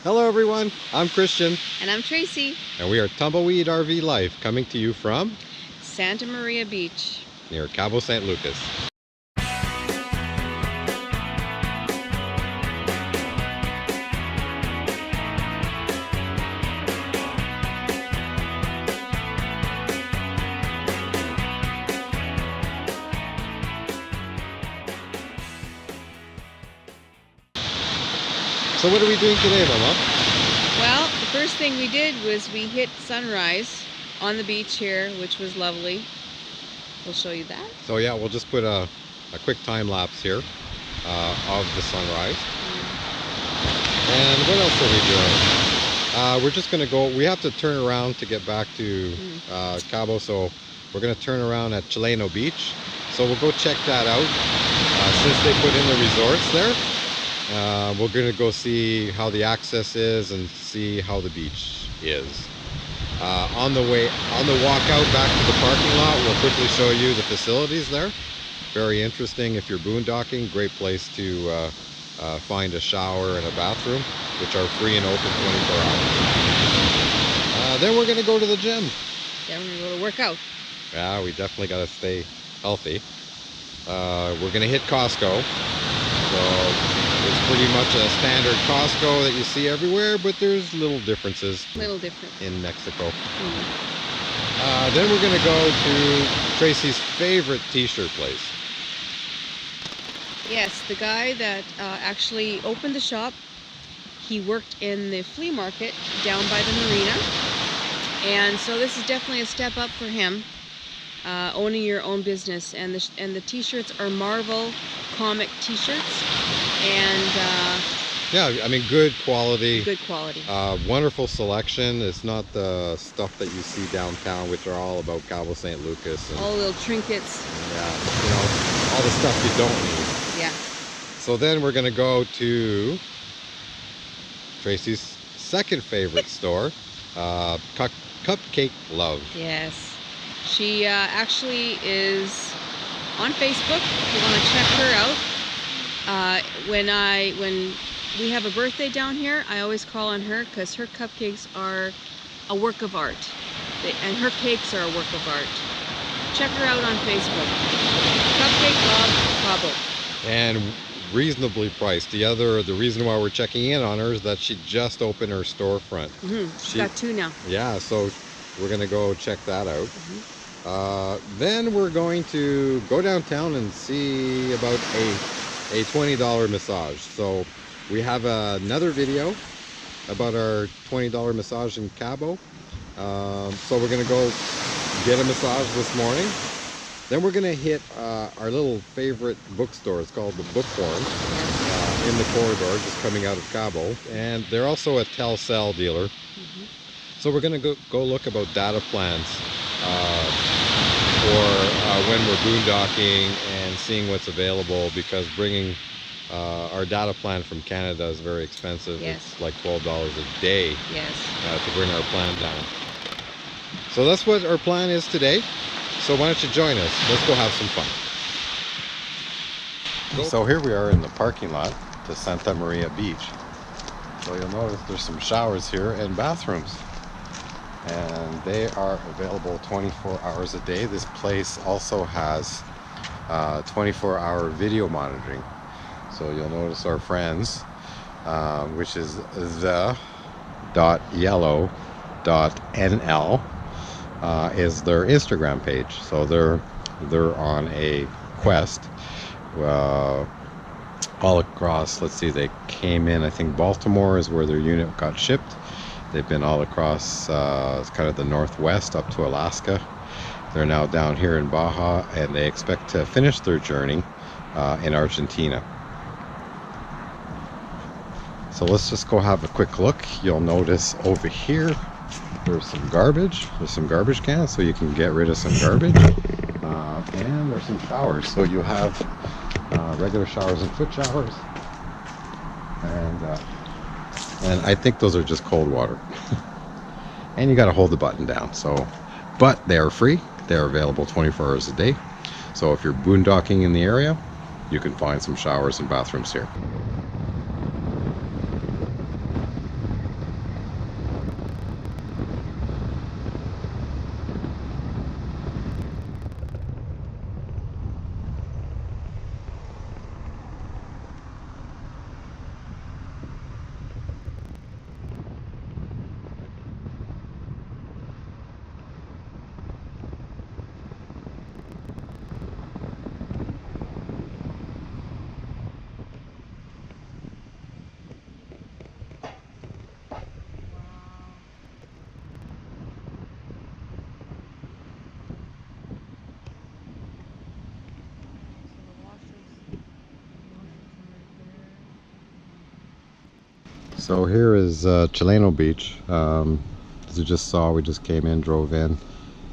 Hello everyone, I'm Christian. And I'm Tracy. And we are Tumbleweed RV Life, coming to you from Santa Maria Beach, near Cabo San Lucas. So what are we doing today, Mama? Well, the first thing we did was we hit sunrise on the beach here, which was lovely. We'll show you that. So yeah, we'll just put a quick time lapse here of the sunrise. And what else are we doing? We're just going to go, we have to turn around to get back to Cabo, so we're going to turn around at Chileno Beach. So we'll go check that out. Since they put in the resorts there, we're going to go see how the access is and see how the beach is. On the walk out back to the parking lot, we'll quickly show you the facilities there. Very interesting if you're boondocking. Great place to find a shower and a bathroom, which are free and open 24 hours. Then we're going to go to the gym. Then we're going to go to work out. Yeah, we definitely got to stay healthy. We're going to hit Costco. So it's pretty much a standard Costco that you see everywhere, but there's little differences. In Mexico. Then we're going to go to Tracy's favorite t-shirt place. Yes, the guy that actually opened the shop, he worked in the flea market down by the marina. And so this is definitely a step up for him, owning your own business. And the t-shirts are Marvel comic t-shirts. And yeah, I mean, good quality. Good quality. Wonderful selection. It's not the stuff that you see downtown, which are all about Cabo San Lucas. And, all the little trinkets. Yeah, you know, all the stuff you don't need. Yeah. So then we're going to go to Tracy's second favorite store, Cupcake Love. Yes. She actually is on Facebook if you want to check her out. When we have a birthday down here, I always call on her because her cupcakes are a work of art. And her cakes are a work of art. Check her out on Facebook. Cupcake Love Cabo. And reasonably priced. The reason why we're checking in on her is that she just opened her storefront. She's got two now. Yeah, so we're gonna go check that out. Then we're going to go downtown and see about a $20 massage. So we have another video about our $20 massage in Cabo. So we're gonna go get a massage this morning. Then we're gonna hit our little favorite bookstore. It's called the Bookworm, in the corridor just coming out of Cabo, and they're also a Telcel dealer. So we're gonna go look about data plans for when we're boondocking and seeing what's available, because bringing our data plan from Canada is very expensive. Yes. It's like $12 a day. Yes. To bring our plan down. So that's what our plan is today. So why don't you join us? Let's go have some fun. So here we are in the parking lot to Santa Maria Beach. So you'll notice there's some showers here and bathrooms. And they are available 24 hours a day. This place also has 24-hour video monitoring. So you'll notice our friends, which is the.yellow.nl, is their Instagram page. So they're on a quest all across. Let's see, they came in, I think Baltimore is where their unit got shipped. They've been all across kind of the northwest up to Alaska. They're now down here in Baja, and they expect to finish their journey in Argentina. So let's just go have a quick look. You'll notice over here there's some garbage. There's some garbage cans, so you can get rid of some garbage. And there's some showers. So you have regular showers and foot showers. And I think those are just cold water. And you got to hold the button down. So, but they are free. They are available 24 hours a day. So if you're boondocking in the area, you can find some showers and bathrooms here. So here is Chileno Beach. As you just saw, we just came in, drove in.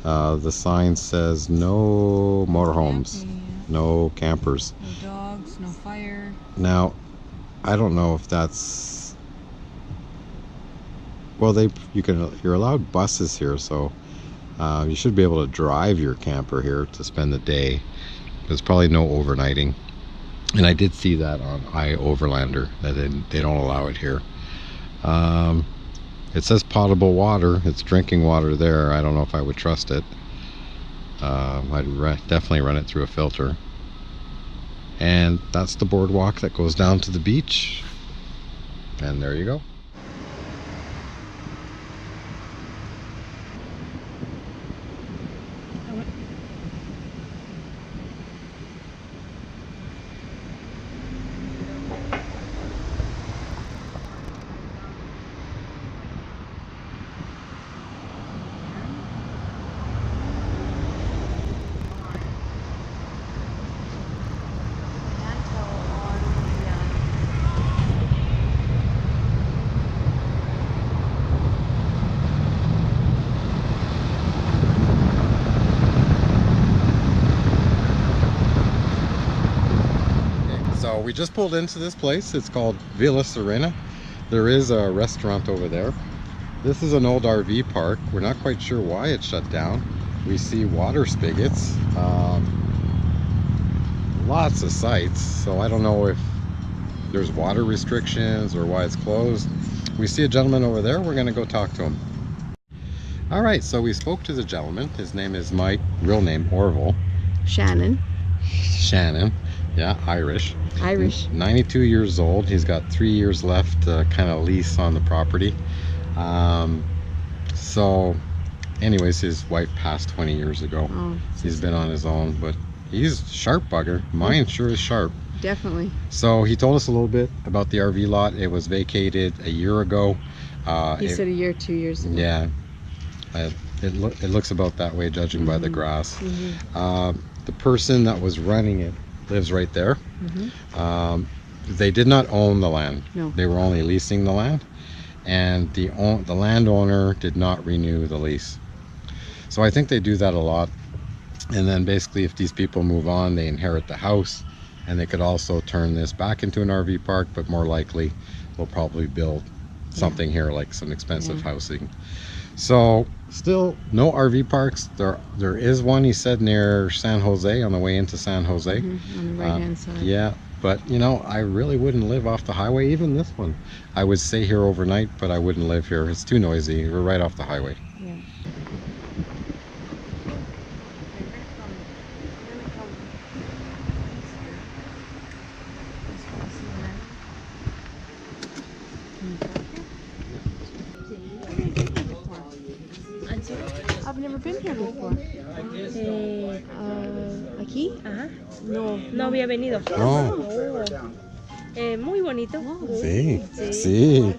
The sign says no motorhomes, no campers, No dogs, no fire. Now, I don't know if that's, well, you're allowed buses here, so you should be able to drive your camper here to spend the day. There's probably no overnighting, and I did see that on iOverlander that they don't allow it here. It says potable water. It's drinking water there. I don't know if I would trust it. I'd definitely run it through a filter. And that's the boardwalk that goes down to the beach. And there you go. So we just pulled into this place. It's called Villa Serena. There is a restaurant over there. This is an old RV park. We're not quite sure why it's shut down. We see water spigots, lots of sites. So I don't know if there's water restrictions or why it's closed. We see a gentleman over there. We're gonna go talk to him. All right, so we spoke to the gentleman. His name is Mike, real name Orville. Shannon. Yeah, Irish. 92 years old. He's got 3 years left kind of lease on the property. So anyways, his wife passed 20 years ago. Oh, he's been on his own, but he's sharp bugger. Mine sure is sharp. Definitely. So he told us a little bit about the RV lot. It was vacated a year ago. He said a year, 2 years ago. Yeah. It looks about that way, judging by the grass. The person that was running it lives right there. They did not own the land. No. They were only leasing the land, and the landowner did not renew the lease. So I think they do that a lot. And then basically, if these people move on, they inherit the house, and they could also turn this back into an RV park, but more likely they'll probably build something here, like some expensive housing. So still no RV parks. There is one, he said, near San Jose, on the way into San Jose. On the right hand side. Yeah, but you know, I really wouldn't live off the highway. Even this one, I would stay here overnight, but I wouldn't live here. It's too noisy. We're right off the highway. Yeah. I've never been here before. ¿Aquí? Ajá. No había venido. Oh. Muy bonito. Sí, sí.